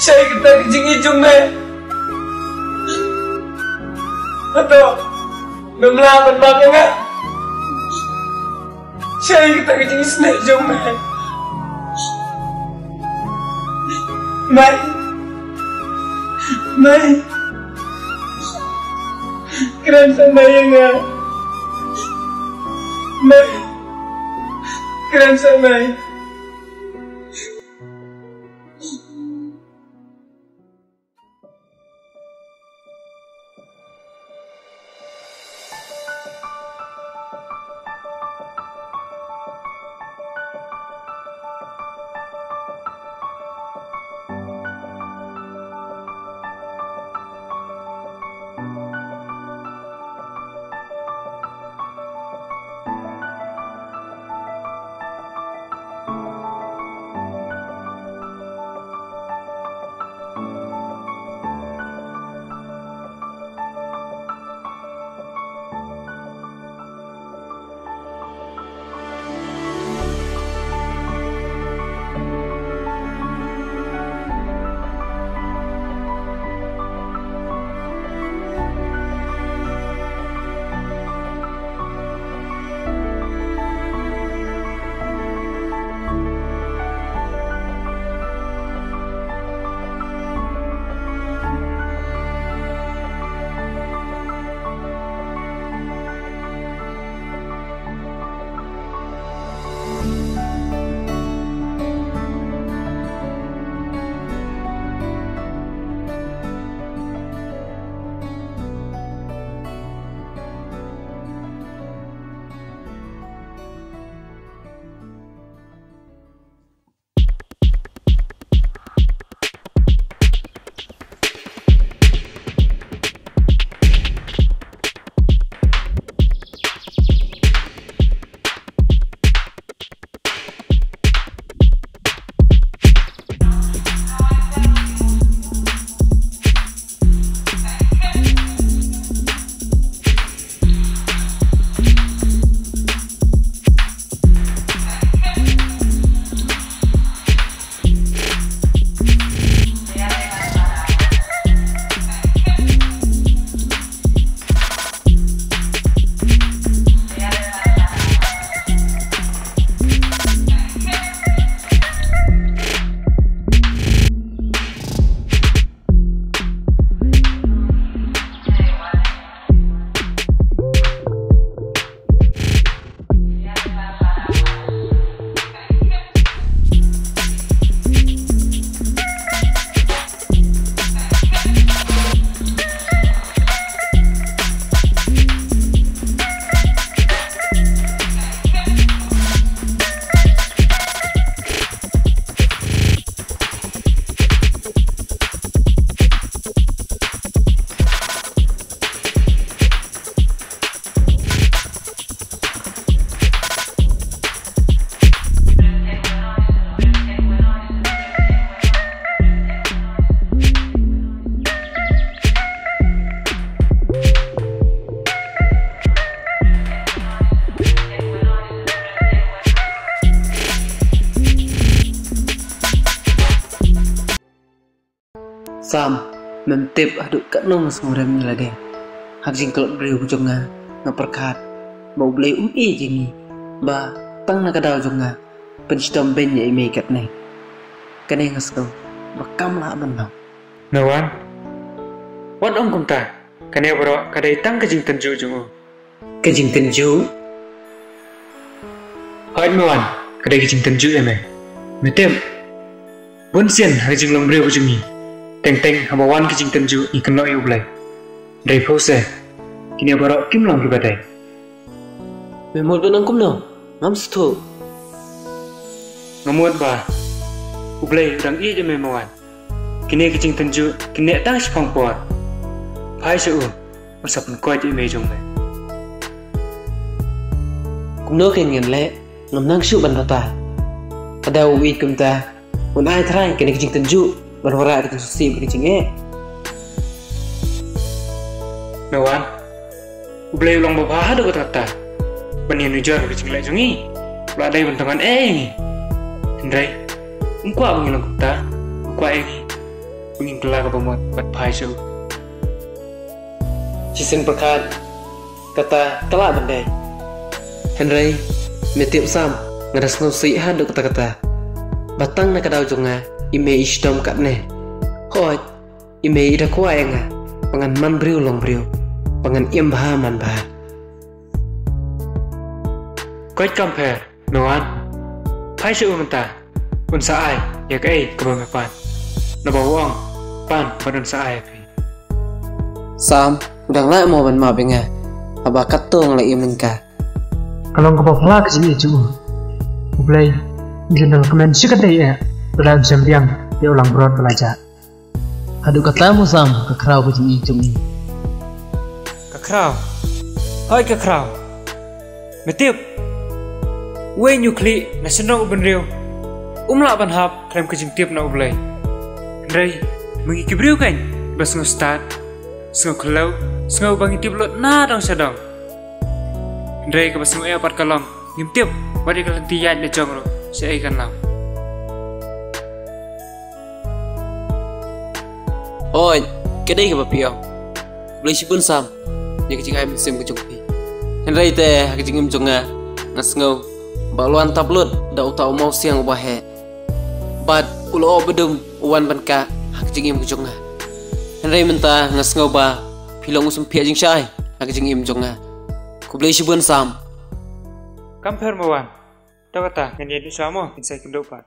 Saya kita kejing-ijung me. Atau memelapan bakal nggak? Saya kita kejing-isnek jong me. Mai, keren sama ya nggak? Mai, keren sama. Sam, memtip aduk kat nong semurem ni lagi. Hak jing kelop beri hujungnya ngaperkat. Mau beli jengi. Ba tang nak kadal jonga. Pencidam benya ime kat neng. Kene ngasko. Bakam lah menang. Nawan. Wan om kumta. Kene bro kadai tang kejing tenju jongo. Kejing tenju. Hai nawan. Kadai kejing tenju eme. Metem. Bunsian hak jing long beri hujungi. Teng habawan kejing tenju ikan lo iu belai. Dari pose, kini baru kim lang pribadi. Memul benang kum no, ngam stu. Ngamuat ba, ublai udang iya je memawan. Kini kejing tenju, kini tang sepang puat. Pai seu, masa pun kuat je mejong le. Kum no kengen le, ngam nang syu ban pata. Ada uwi kum ta, un ai trai kini kejing tenju. Berhorak kita susi berkecing Nawan, ublai ulang bapak ada kata banian ujar berkecing lagi jungi, beladai bentangan ini. Hendrai, engkau mengilang kita, engkau ini, ingin kelak pemot bat pai su Cisin perkat kata kelak bandai Henry metiap sam ngadas no si hadu kata-kata batang na kadau jonga ime isdom katne hoi ime ida kuai nga pangan man briu long briu pangan iem baha man baha quite compare no an pai su menta un sa ai ya kai ke ba pan na ba wong pan padan sa ai Sam udang la mo ban ma benga aba katung la iem ningka kalau kau pelak sini cu mulai jenang kemen sih kata ya dalam sembiang dia ulang berat belajar adu katamu Sam ke krau kucing ini kakrau hai kakrau metip we nyukli nasional benriu umla ban hap krem kucing tiap na ublai rei mengi kibriu kan bas ngustat sngau klau sngau bangi tiap lot na dong sadong rei ke bas ngau apart kalong ngim tiap bari kalan tiyan na jong ro si ai kan lam oi kedai ke bapiao boleh sipun Sam ya kecing ai sim ke jongpi Henry te kecing im jonga ngasngau baluan tablut da utau mau siang bahe bad ulo bedum uwan banka kecing im ke jonga Henry menta ngasngau ba pilong usum pia jing syai kecing im jonga ku boleh sipun Sam Compare mawan. Tahu kata, yang dia sama, insai kendopan.